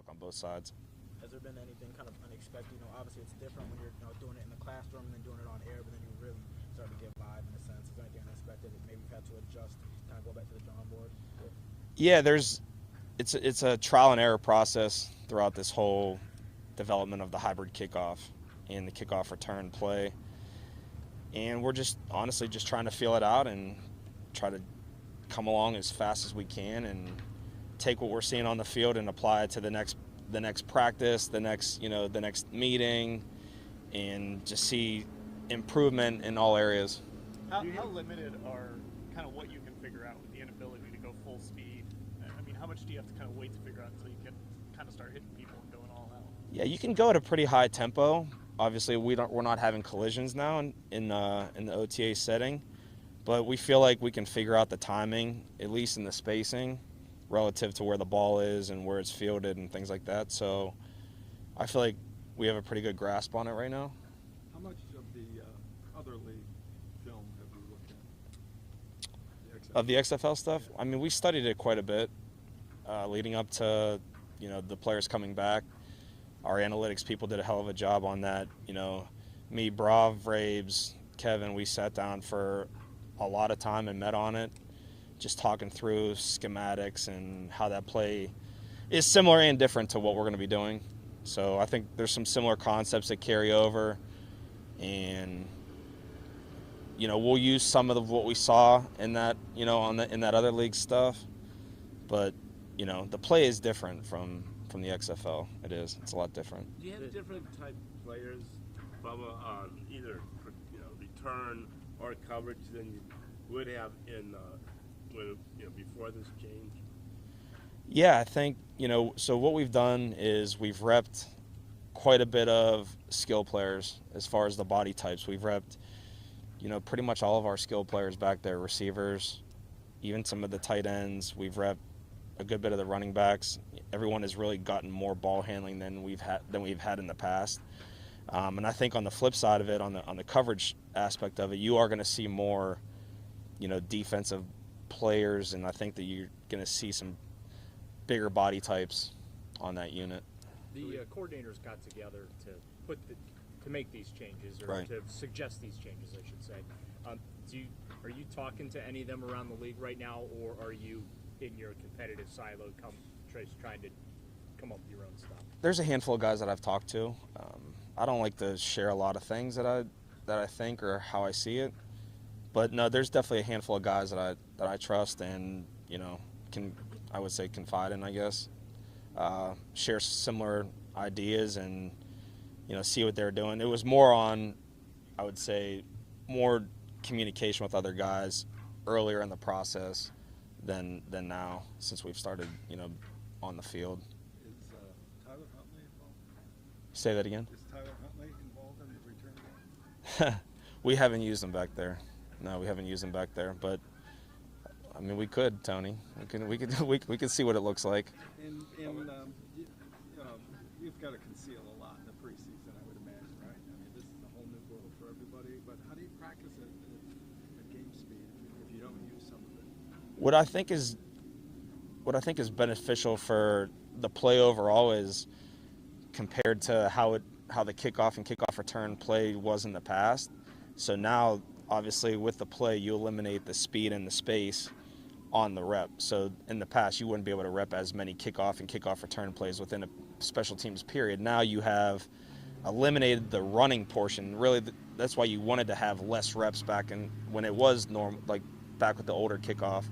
look on both sides. Has there been anything kind of unexpected? Obviously it's different when you're doing it in the classroom and then doing it on air, but then you really start to get live in a sense. Is there anything unexpected that maybe you've had to adjust, kind of go back to the drawing board with? Yeah, it's a trial and error process throughout this whole development of the hybrid kickoff and the kickoff return play. And we're just honestly just trying to feel it out and try to come along as fast as we can and take what we're seeing on the field and apply it to the next practice, the next meeting, and just see improvement in all areas. How limited are kind of what you can figure out with the inability to go full speed? I mean, how much do you have to kind of wait to figure out until you can kind of start hitting people and going all out? Yeah, you can go at a pretty high tempo. Obviously, we're not having collisions now in the OTA setting, but we feel like we can figure out the timing, at least in the spacing, relative to where the ball is and where it's fielded and things like that. So I feel like we have a pretty good grasp on it right now. How much of the other league film have you looked at? Of the XFL stuff? I mean, we studied it quite a bit leading up to, the players coming back. Our analytics people did a hell of a job on that. Me, Brav, Vrabes, Kevin, we sat down for a lot of time and met on it, just talking through schematics and how that play is similar and different to what we're going to be doing. So I think there's some similar concepts that carry over, and we'll use some of what we saw in that in that other league stuff, but the play is different from the XFL. It is. It's a lot different. Do you have different type players, Bubba, on either return or coverage than you would have in before this change? Yeah, I think so what we've done is we've repped quite a bit of skill players as far as the body types. We've repped pretty much all of our skill players back there, receivers, even some of the tight ends. We've repped a good bit of the running backs. Everyone has really gotten more ball handling than we've had in the past. And I think on the flip side of it, on the coverage aspect of it, you are going to see more, defensive players, and I think that you're going to see some bigger body types on that unit. The coordinators got together to make these changes, or right. to suggest these changes, I should say. Are you talking to any of them around the league right now, or are you in your competitive silo trying to come up with your own stuff? There's a handful of guys that I've talked to. I don't like to share a lot of things that I think or how I see it, but no, there's definitely a handful of guys that I trust and can, I would say, confide in, I guess, share similar ideas and see what they're doing. It was more on, I would say, more communication with other guys earlier in the process than now, since we've started on the field. Is Tyler Huntley involved? Say that again? Is Tyler Huntley involved in the return game? We haven't used him back there. No, we haven't used him back there, but I mean, we could, Tony. We could see what it looks like. And you've got to conceal a lot in the preseason, I would imagine, right? I mean, this is a whole new world for everybody. But how do you practice it at game speed if you don't use some of it? What I think is beneficial for the play overall is compared to how the kickoff and kickoff return play was in the past. So now, obviously, with the play, you eliminate the speed and the space on the rep. So in the past, you wouldn't be able to rep as many kickoff and kickoff return plays within a special teams period. Now you have eliminated the running portion. Really, that's why you wanted to have less reps back in when it was like back with the older kickoff.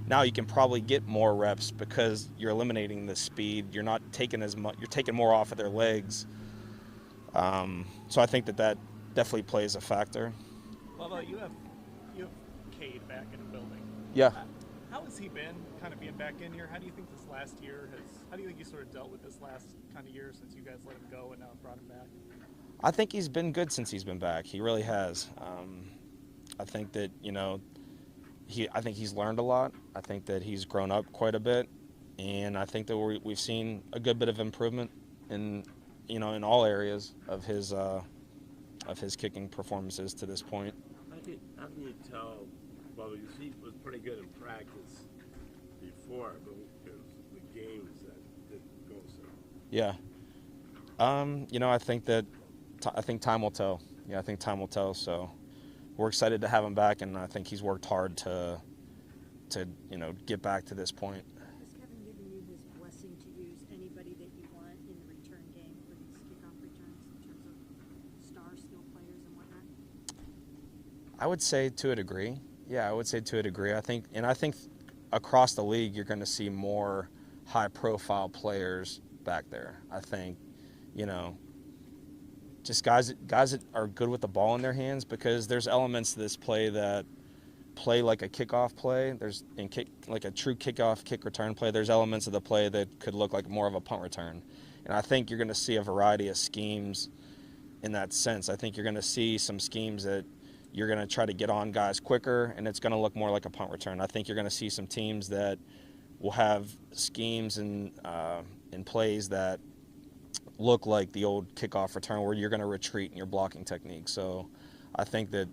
Now you can probably get more reps because you're eliminating the speed. You're not taking as much. You're taking more off of their legs. So I think that definitely plays a factor. Bubba, you have Cade back in the building. Yeah. How has he been, kind of being back in here? How do you think this last year how do you think you sort of dealt with this last kind of year since you guys let him go and now brought him back? I think he's been good since he's been back. He really has. I think that, I think he's learned a lot. I think that he's grown up quite a bit. And I think that we've seen a good bit of improvement in all areas of his kicking performances to this point. How can you tell, well, he was pretty good in practice before, but it was the games that didn't go so Yeah. I think that I think time will tell. Yeah, I think time will tell. So we're excited to have him back, and I think he's worked hard to get back to this point. Has Kevin given you his blessing to use anybody that you want in the return game for these kickoff returns in terms of star skill players and whatnot? I would say to a degree. Yeah, I would say to a degree. I think across the league you're going to see more high-profile players back there. I think, just guys that are good with the ball in their hands, because there's elements to this play that play like a kickoff play. There's like a true kickoff kick return play. There's elements of the play that could look like more of a punt return. And I think you're going to see a variety of schemes in that sense. I think you're going to see some schemes that you're going to try to get on guys quicker, and it's going to look more like a punt return. I think you're going to see some teams that will have schemes and plays that look like the old kickoff return where you're going to retreat in your blocking technique. So I think you're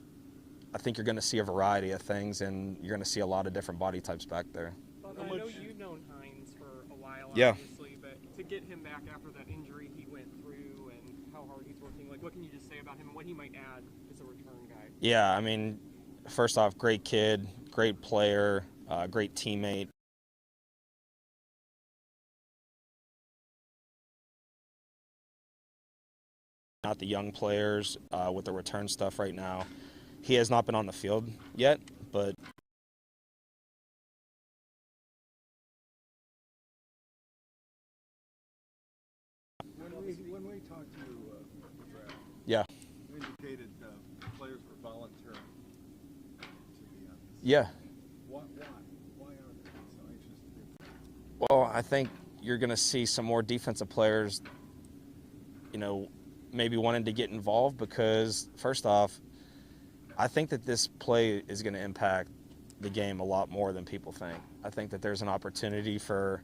going to see a variety of things, and you're going to see a lot of different body types back there. Well, I know you've known Hines for a while, Yeah. obviously, but to get him back after that injury he went through and how hard he's working, like, what can you just say about him and what he might add as a return guy? Yeah, I mean, first off, great kid, great player, great teammate. Not the young players with the return stuff right now. He has not been on the field yet, but When we talked to you, Brad, yeah, you indicated players were volunteering to be on this. yeah. Why are they so anxious to do that? Well, I think you're going to see some more defensive players, maybe wanting to get involved because, first off, I think that this play is going to impact the game a lot more than people think. I think that there's an opportunity for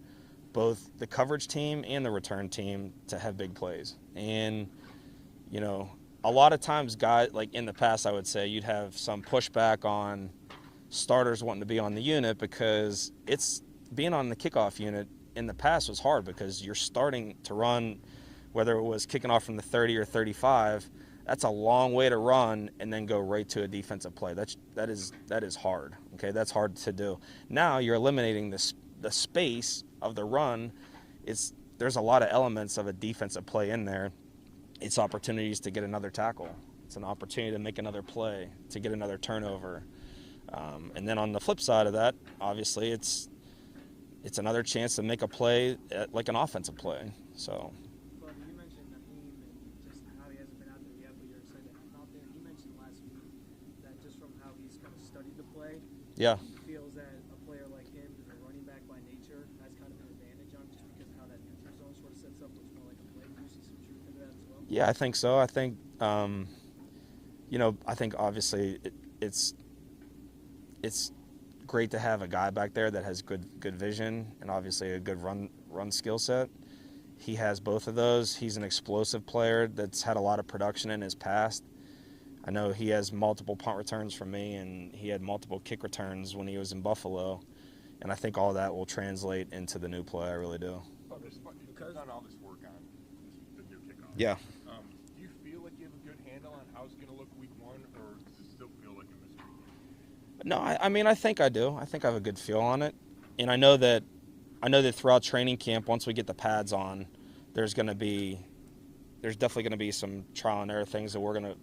both the coverage team and the return team to have big plays. And, a lot of times, guys, like in the past, I would say you'd have some pushback on starters wanting to be on the unit because being on the kickoff unit in the past was hard because you're starting to run, whether it was kicking off from the 30 or 35, that's a long way to run and then go right to a defensive play. That is hard. Okay, that's hard to do. Now you're eliminating the space of the run. There's a lot of elements of a defensive play in there. It's opportunities to get another tackle. It's an opportunity to make another play, to get another turnover. And then on the flip side of that, obviously, it's another chance to make a play like an offensive play. So. But you mentioned Naheem and just how he hasn't been out there yet, but you're excited to have him out there. He mentioned last week that just from how he's kind of studied the play, Yeah. he feels that a player like him, who's a running back by nature, has kind of an advantage on just because of how that neutral zone sort of sets up, looks more like a play. Do you see some truth into that as well? Yeah, I think so. I think, I think obviously it's great to have a guy back there that has good vision and obviously a good run skill set. He has both of those. He's an explosive player that's had a lot of production in his past. I know he has multiple punt returns from me, and he had multiple kick returns when he was in Buffalo. And I think all that will translate into the new play. I really do. You've done all this work on the new kickoff. Yeah. Do you feel like you have a good handle on how it's going to look week one, or does it still feel like a mystery? No, I mean, I think I do. I think I have a good feel on it. And I know that throughout training camp, once we get the pads on, there's definitely going to be some trial and error things that we're going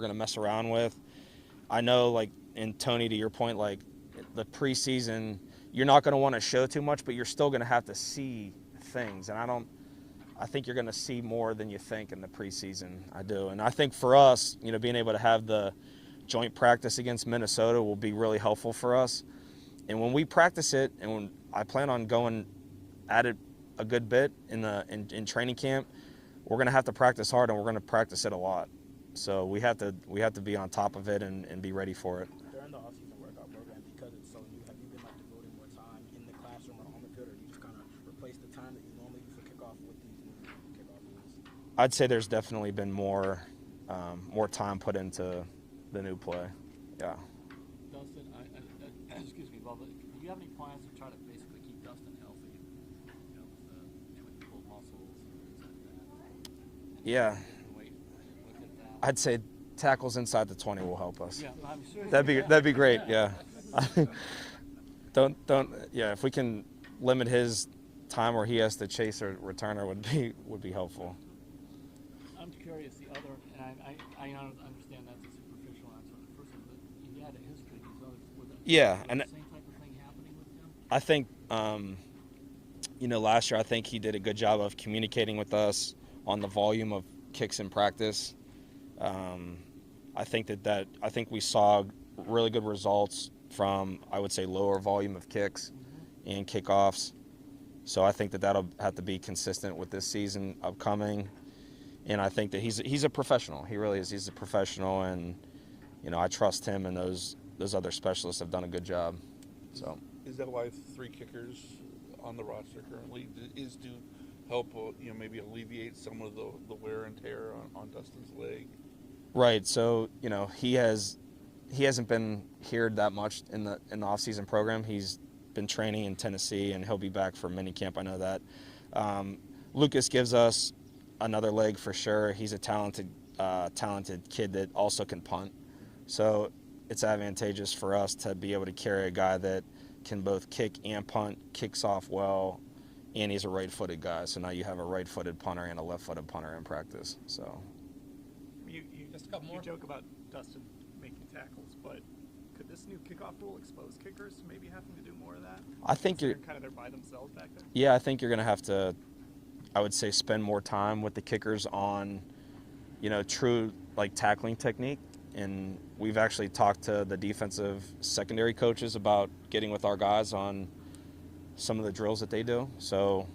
to mess around with. I know, like, and Tony, to your point, like the preseason, you're not going to want to show too much, but you're still going to have to see things. And I think you're going to see more than you think in the preseason. I do. And I think for us, being able to have the joint practice against Minnesota will be really helpful for us. And when we practice it, and when I plan on going at it a good bit in training camp, we're going to have to practice hard, and we're going to practice it a lot. So we have to be on top of it and be ready for it. During the off-season workout program, because it's so new, have you been devoting more time in the classroom or on the field, or you just kind of replace the time that you normally do for kickoff with these new kickoff rules? I'd say there's definitely been more time put into the new play. Yeah. Dustin, excuse me, Bubba, do you have any plans to try to basically keep Dustin healthy? With the pulled muscles and Yeah. Wait, look at that. I'd say tackles inside the 20 will help us. Yeah, I'm sure. That'd be great. Yeah. don't yeah. If we can limit his time where he has to chase a returner would be helpful. I'm curious. The other, and I understand that's a superficial answer on the first one, but he had a history. Yeah, was and the same type of thing happening with him. I think last year I think he did a good job of communicating with us on the volume of kicks in practice. I think we saw really good results from, I would say, lower volume of kicks and kickoffs. So I think that'll have to be consistent with this season upcoming. And I think that he's a professional. He really is. He's a professional, and I trust him, and those other specialists have done a good job. So is that why 3 kickers on the roster currently is to help maybe alleviate some of the wear and tear on Dustin's leg? Right. So he hasn't been here that much in the off-season program. He's been training in Tennessee, and he'll be back for minicamp. I know that. Lucas gives us another leg for sure. He's a talented kid that also can punt. So it's advantageous for us to be able to carry a guy that can both kick and punt, kicks off well, and he's a right-footed guy. So now you have a right-footed punter and a left-footed punter in practice. So You Just a couple more. You joke about Dustin making tackles, but could this new kickoff rule expose kickers to maybe having to do more of that? I think you're kind of there by themselves back there. Yeah, I think you're going to have to, I would say, spend more time with the kickers on, true tackling technique. And we've actually talked to the defensive secondary coaches about getting with our guys on some of the drills that they do. So,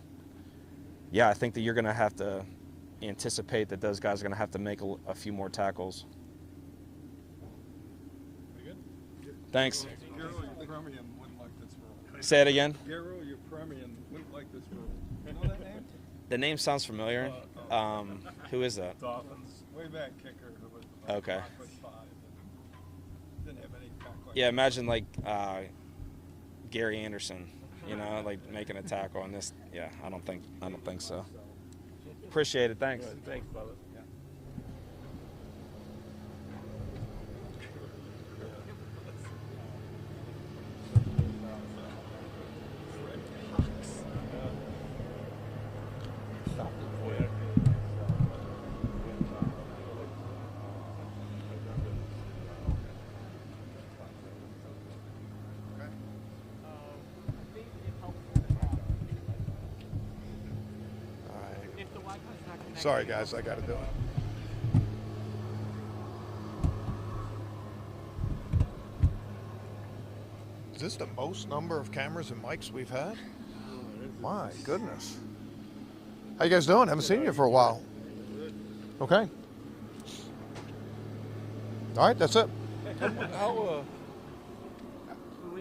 yeah, I think that you're going to have to anticipate that those guys are going to have to make a few more tackles. Pretty good. Thanks. Garo, your Premium wouldn't like this rule. Say it again. Garo, your Premium wouldn't like this rule. You know that name? The name sounds familiar. Who is that? Dolphins. Way back kicker who was Okay. 5'5" and didn't have any tackling. Yeah, imagine Gary Anderson, making a tackle on this. Yeah, I don't think so. Appreciate it. Thanks. Thanks, Bubba. Sorry, guys, I got to do it. Is this the most number of cameras and mics we've had? My goodness. How you guys doing? Haven't seen you for a while. Okay. All right, that's it.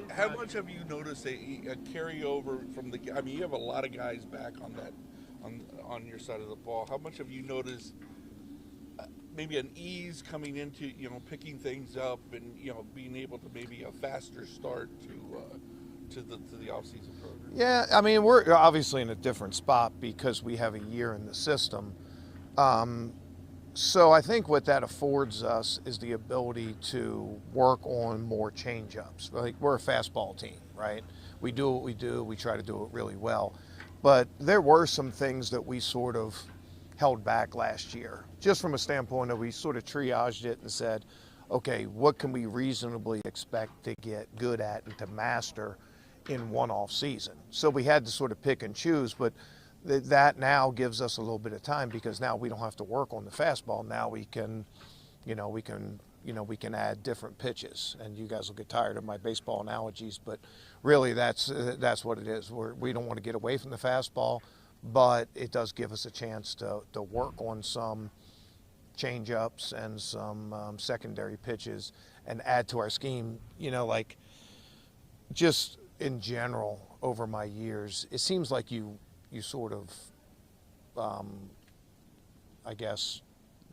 How much have you noticed a carryover from the? I mean, you have a lot of guys back on that, on your side of the ball. How much have you noticed? Maybe an ease coming into picking things up and being able to maybe a faster start to the off-season program. Yeah, I mean we're obviously in a different spot because we have a year in the system. So I think what that affords us is the ability to work on more change-ups. Like we're a fastball team, right? We do what we do. We try to do it really well. But there were some things that we sort of held back last year, just from a standpoint that we sort of triaged it and said, okay, what can we reasonably expect to get good at and to master in one off season? So we had to sort of pick and choose, but that now gives us a little bit of time because now we don't have to work on the fastball. Now we can, we can add different pitches, and you guys will get tired of my baseball analogies, but really that's what it is. We don't want to get away from the fastball, but it does give us a chance to work on some change-ups and some secondary pitches and add to our scheme. Just in general over my years, it seems like you sort of, I guess,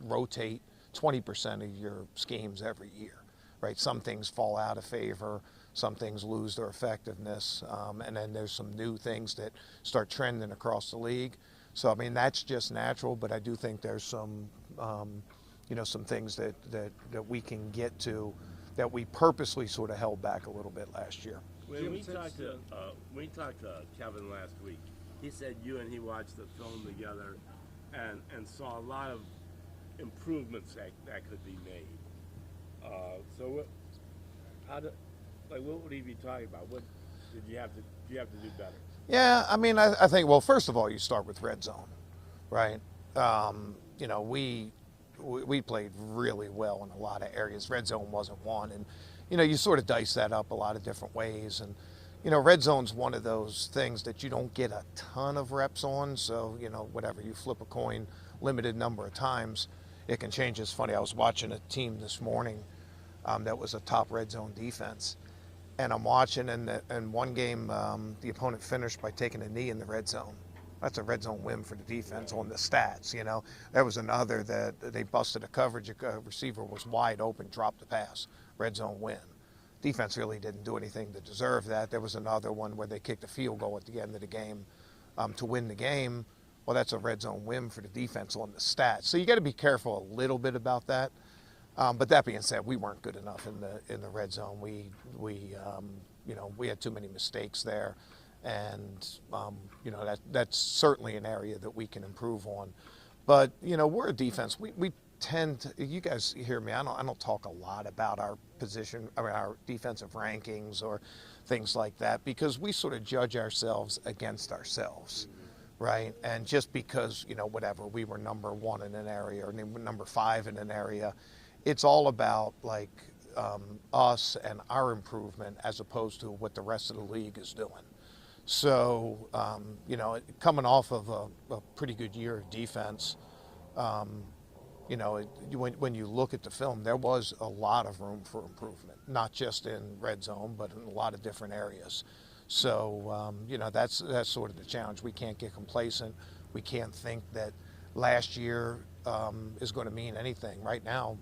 rotate 20% of your schemes every year, right? Some things fall out of favor, some things lose their effectiveness, and then there's some new things that start trending across the league. So I mean that's just natural, but I do think there's some some things that we can get to that we purposely sort of held back a little bit last year. When we talked to Kevin last week, he said you and he watched the film together and saw a lot of improvements that could be made. So what would he be talking about? What did you have to do better? Yeah, I mean, I think, well, first of all, you start with red zone, right? We played really well in a lot of areas. Red zone wasn't one. And, you sort of dice that up a lot of different ways. And, red zone's one of those things that you don't get a ton of reps on. So, whatever, you flip a coin limited number of times, it can change. It's funny, I was watching a team this morning that was a top red zone defense. And I'm watching, and one game, the opponent finished by taking a knee in the red zone. That's a red zone win for the defense on the stats, There was another that they busted a coverage, a receiver was wide open, dropped the pass, red zone win. Defense really didn't do anything to deserve that. There was another one where they kicked a field goal at the end of the game to win the game. Well, that's a red zone win for the defense on the stats. So you got to be careful a little bit about that. But that being said, we weren't good enough in the red zone. We had too many mistakes there, and that's certainly an area that we can improve on. But we're a defense. We tend to. You guys hear me. I don't talk a lot about our position, our defensive rankings or things like that, because we sort of judge ourselves against ourselves. Right, and just because whatever we were number 1 in an area or number 5 in an area, it's all about us and our improvement as opposed to what the rest of the league is doing. So coming off of a pretty good year of defense, when you look at the film, there was a lot of room for improvement, not just in red zone, but in a lot of different areas. So, that's sort of the challenge. We can't get complacent. We can't think that last year is going to mean anything. Right now,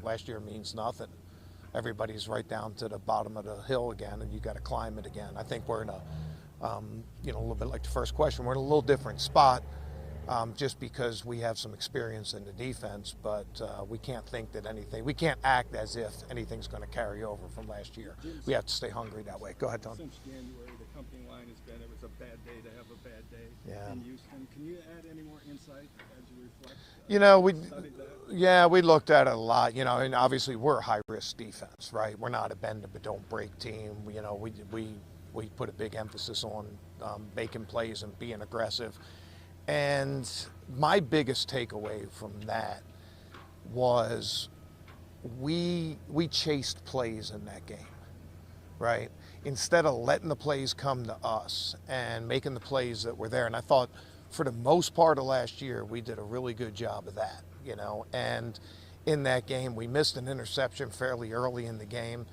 last year means nothing. Everybody's right down to the bottom of the hill again, and you got to climb it again. I think we're in a little bit like the first question, we're in a little different spot just because we have some experience in the defense, but we can't think that we can't act as if anything's going to carry over from last year. We have to stay hungry that way. Go ahead, Tom. Since January, the company line has been, it was a bad day to have a bad day in Houston. Can you add any more insight as you reflect? We looked at it a lot, and obviously we're a high-risk defense, right? We're not a bend-but-don't-break team. We put a big emphasis on making plays and being aggressive. And my biggest takeaway from that was we chased plays in that game, right? Instead of letting the plays come to us and making the plays that were there. And I thought for the most part of last year, we did a really good job of that, And in that game, we missed an interception fairly early in the game.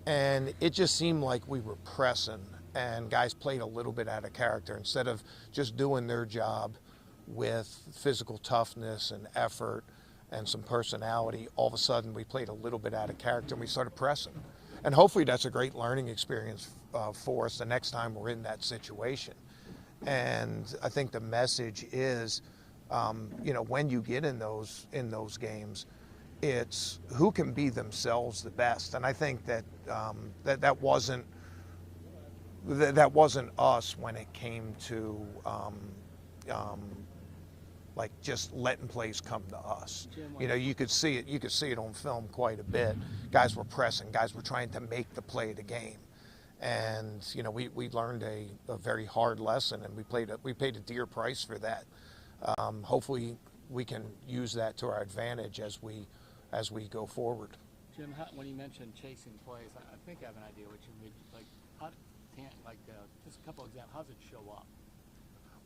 And it just seemed like we were pressing and guys played a little bit out of character instead of just doing their job with physical toughness and effort and some personality. All of a sudden, we played a little bit out of character and we started pressing. And hopefully that's a great learning experience for us the next time we're in that situation. And I think the message is, when you get in those games, it's who can be themselves the best. And I think that that wasn't us when it came to like just letting plays come to us. You could see it on film quite a bit. Guys were pressing, guys were trying to make the play of the game. And we learned a very hard lesson, and we paid a dear price for that. Hopefully we can use that to our advantage as we go forward. Jim, when you mentioned chasing plays, I think I have an idea what you mean. Just a couple of examples. How does it show up?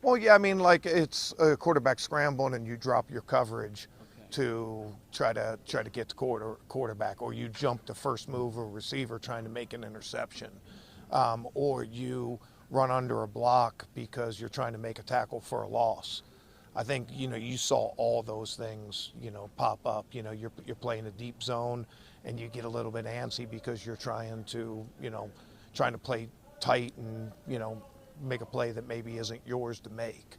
Well, yeah, I mean, like it's a quarterback scrambling and you drop your coverage to try to get the quarterback, or you jump the first move of a receiver trying to make an interception, or you run under a block because you're trying to make a tackle for a loss. I think you saw all those things pop up. You're playing a deep zone and you get a little bit antsy because you're trying to play tight and make a play that maybe isn't yours to make.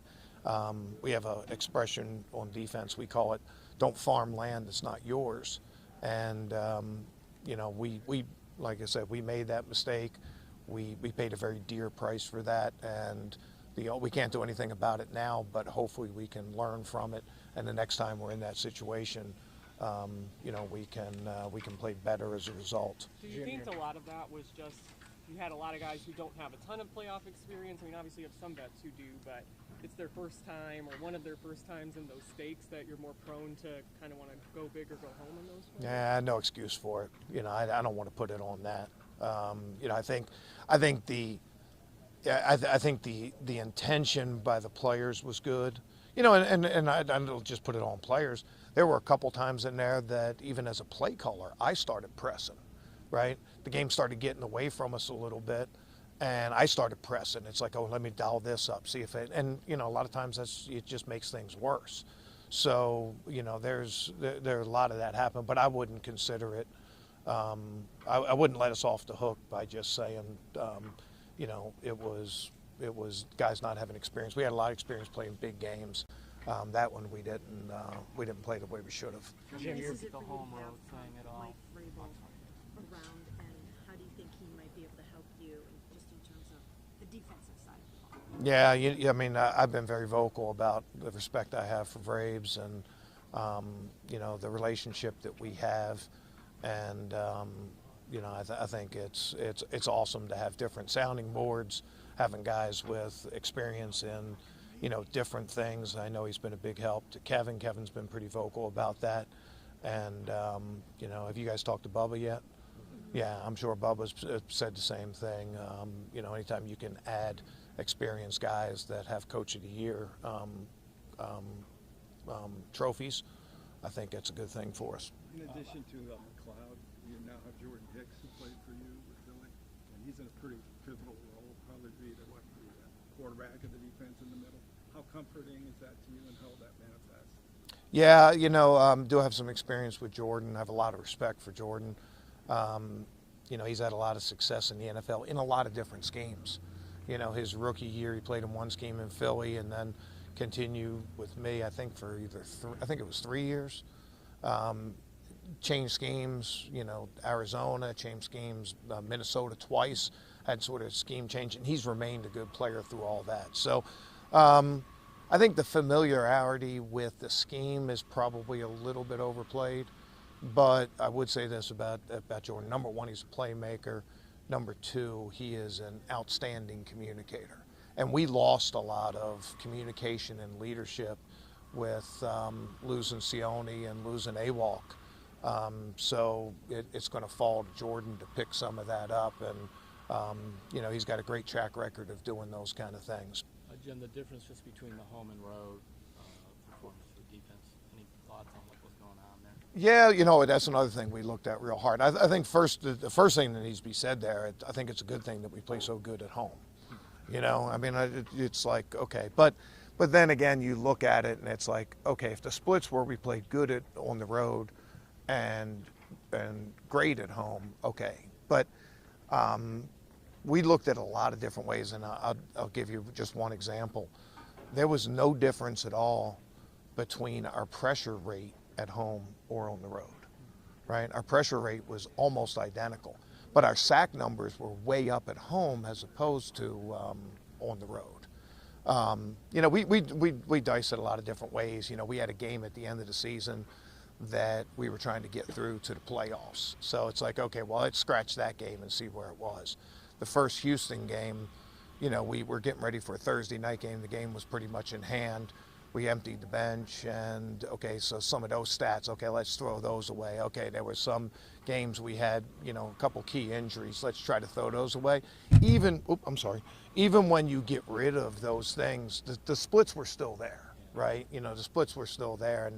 We have an expression on defense. We call it, "Don't farm land that's not yours." And we like I said, we made that mistake. We paid a very dear price for that, and we can't do anything about it now. But hopefully, we can learn from it, and the next time we're in that situation, we can play better as a result. Do you think a lot of that was just you had a lot of guys who don't have a ton of playoff experience? I mean, obviously you have some vets who do, but it's their first time or one of their first times in those stakes that you're more prone to kind of want to go big or go home in those ways? Yeah, no excuse for it. I don't want to put it on that. I think the intention by the players was good. And I don't just put it on players. There were a couple times in there that even as a play caller, I started pressing, right? The game started getting away from us a little bit, and I started pressing. It's like, oh, let me dial this up, see if it, and a lot of times it just makes things worse. So, there are a lot of that happen, but I wouldn't consider it, I wouldn't let us off the hook by just saying, it was guys not having experience. We had a lot of experience playing big games. That one we didn't play the way we should have. Jim, you're the home road thing at all. Around, and how do you think he might be able to help you, just in terms of the defensive side of the ball? Yeah, I mean, I've been very vocal about the respect I have for Braves and the relationship that we have, and I think it's awesome to have different sounding boards, having guys with experience in different things. I know he's been a big help to Kevin. Kevin's been pretty vocal about that, and have you guys talked to Bubba yet? Yeah, I'm sure Bubba's said the same thing. Anytime you can add experienced guys that have Coach of the Year trophies, I think that's a good thing for us. In addition to McLeod, you now have Jordan Hicks, who played for you with Philly, and he's in a pretty pivotal role, probably be the quarterback of the defense in the middle. How comforting is that to you, and how will that manifest? Yeah, do have some experience with Jordan. I have a lot of respect for Jordan. He's had a lot of success in the NFL in a lot of different schemes. His rookie year, he played in one scheme in Philly, and then continued with me, I think, for I think it was 3 years. Changed schemes, Arizona, changed schemes, Minnesota twice, had sort of scheme change, and he's remained a good player through all that. So I think the familiarity with the scheme is probably a little bit overplayed, but I would say this about Jordan. Number one, he's a playmaker. Number two, he is an outstanding communicator. And we lost a lot of communication and leadership with losing Sione and losing Awalk. So it's going to fall to Jordan to pick some of that up, and he's got a great track record of doing those kind of things. Jim, the difference just between the home and road performance for defense. Any thoughts on what was going on there? Yeah, that's another thing we looked at real hard. I think the first thing that needs to be said there, I think it's a good thing that we play so good at home. I mean, it's like, okay, but then again, you look at it and it's like, okay, if the splits where we played good on the road and great at home, okay, but we looked at a lot of different ways, and I'll give you just one example. There was no difference at all between our pressure rate at home or on the road, right? Our pressure rate was almost identical, but our sack numbers were way up at home as opposed to on the road. We diced it a lot of different ways. We had a game at the end of the season that we were trying to get through to the playoffs. So it's like, okay, well, let's scratch that game and see where it was. The first Houston game, we were getting ready for a Thursday night game. The game was pretty much in hand. We emptied the bench, and okay, so some of those stats, okay, let's throw those away. Okay, there were some games we had, a couple key injuries. Let's try to throw those away. Even when you get rid of those things, the splits were still there, right? The splits were still there,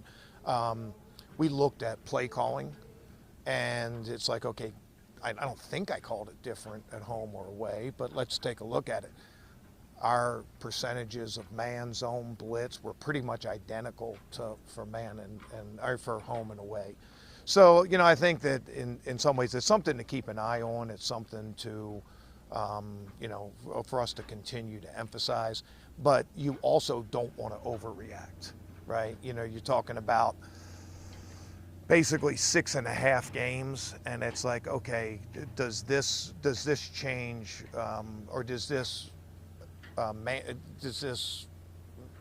and we looked at play calling, and it's like, okay, I don't think I called it different at home or away, but let's take a look at it. Our percentages of man, zone, blitz were pretty much identical for man and for home and away. So, I think that in some ways it's something to keep an eye on. It's something to, for us to continue to emphasize. but you also don't want to overreact, right? You know, you're talking about basically 6.5 games, and it's like, okay, does this change, or does this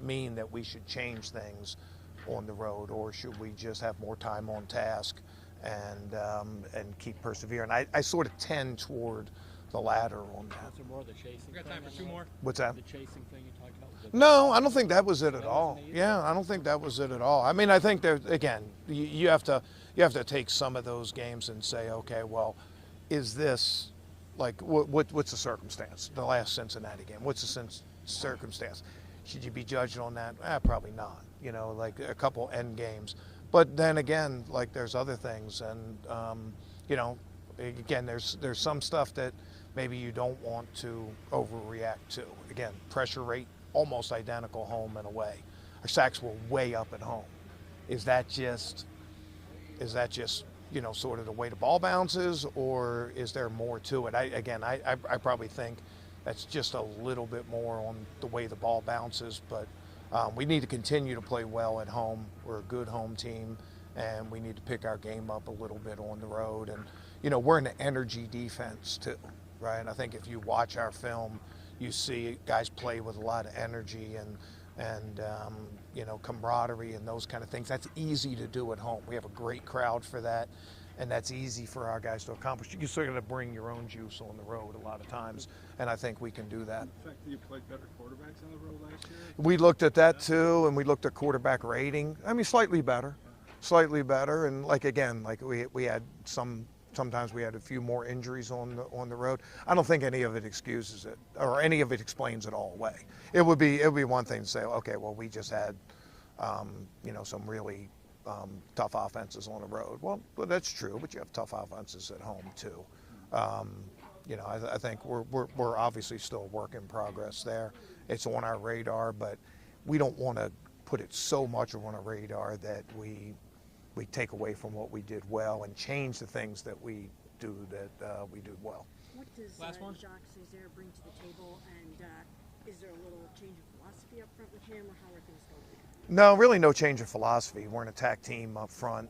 mean that we should change things on the road, or should we just have more time on task and keep persevering? I sort of tend toward the latter on that. Was there more of the chasing? We got thing time for on two that? more. What's that? The chasing thing you talked about? Was it No, I don't think that was it at That all. wasn't it either? Yeah, I don't think that was it at all. I mean, I think there again, you have to take some of those games and say, okay, well, is this like what's the circumstance? The last Cincinnati game, what's the circumstance? Should you be judged on that? Probably not. You know, like a couple end games. But then again, like there's other things, and you know, again, there's some stuff that maybe you don't want to overreact to. Again, pressure rate almost identical home and away. Our sacks were way up at home. Is that just you know, sort of the way the ball bounces, or is there more to it? I probably think that's just a little bit more on the way the ball bounces, but we need to continue to play well at home. We're a good home team, and we need to pick our game up a little bit on the road. And you know, we're an energy defense too, right? I think if you watch our film, you see guys play with a lot of energy and you know, camaraderie and those kind of things. That's easy to do at home. We have a great crowd for that, and that's easy for our guys to accomplish. You sort of bring your own juice on the road a lot of times, and I think we can do that. In fact, you played better quarterbacks on the road last year? We looked at that too, and we looked at quarterback rating. I mean, slightly better, and like again, like we had sometimes we had a few more injuries on the road. I don't think any of it excuses it, or any of it explains it all away. It would be one thing to say, okay, well, we just had you know, some really tough offenses on the road. Well, that's true, but you have tough offenses at home too. You know, I think we're obviously still a work in progress there. It's on our radar, but we don't want to put it so much on our radar that we take away from what we did well and change the things that we do well. What does Last one? Jacques Césaire bring to the table, and is there a little change of philosophy up front with him, or how are things going? No, really no change of philosophy. We're an attack team up front.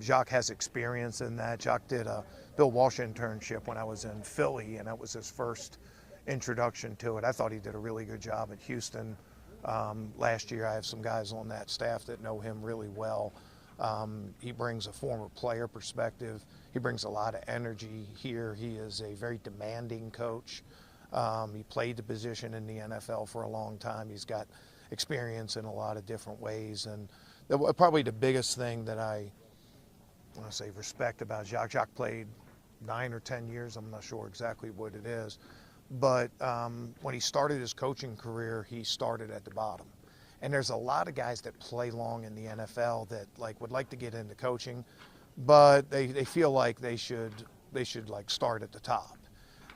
Jacques has experience in that. Jacques did a Bill Walsh internship when I was in Philly, and that was his first introduction to it. I thought he did a really good job at Houston last year. I have some guys on that staff that know him really well. He brings a former player perspective. He brings a lot of energy here. He is a very demanding coach. He played the position in the NFL for a long time. He's got experience in a lot of different ways. And probably the biggest thing that I want to say respect about Jacques. Jacques played 9 or 10 years. I'm not sure exactly what it is. But when he started his coaching career, he started at the bottom. And there's a lot of guys that play long in the NFL that would like to get into coaching, but they feel like they should like start at the top.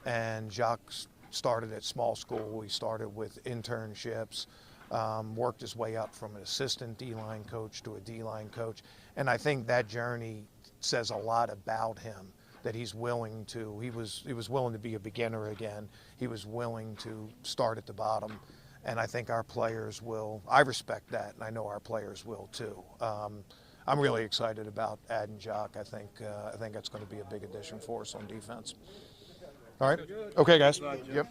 And Jacques started at small school. He started with internships, worked his way up from an assistant D-line coach to a D-line coach. And I think that journey says a lot about him, that he was willing to be a beginner again. He was willing to start at the bottom. And I think our players will. I respect that, and I know our players will too. I'm really excited about adding Jacques. I think that's going to be a big addition for us on defense. All right. Okay, guys. Yep. You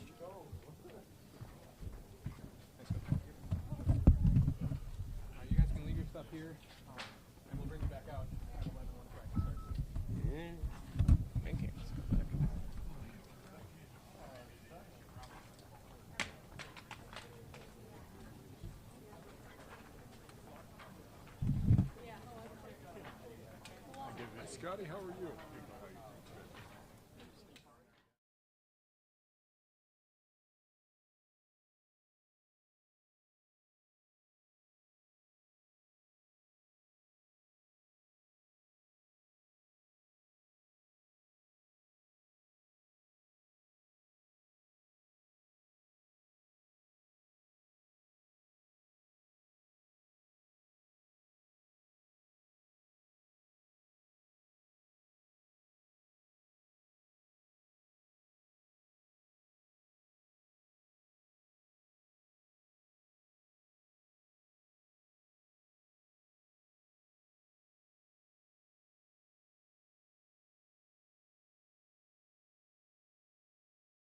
guys can leave your stuff here, and we'll bring you back out at 11 when practice starts. Scotty, how are you?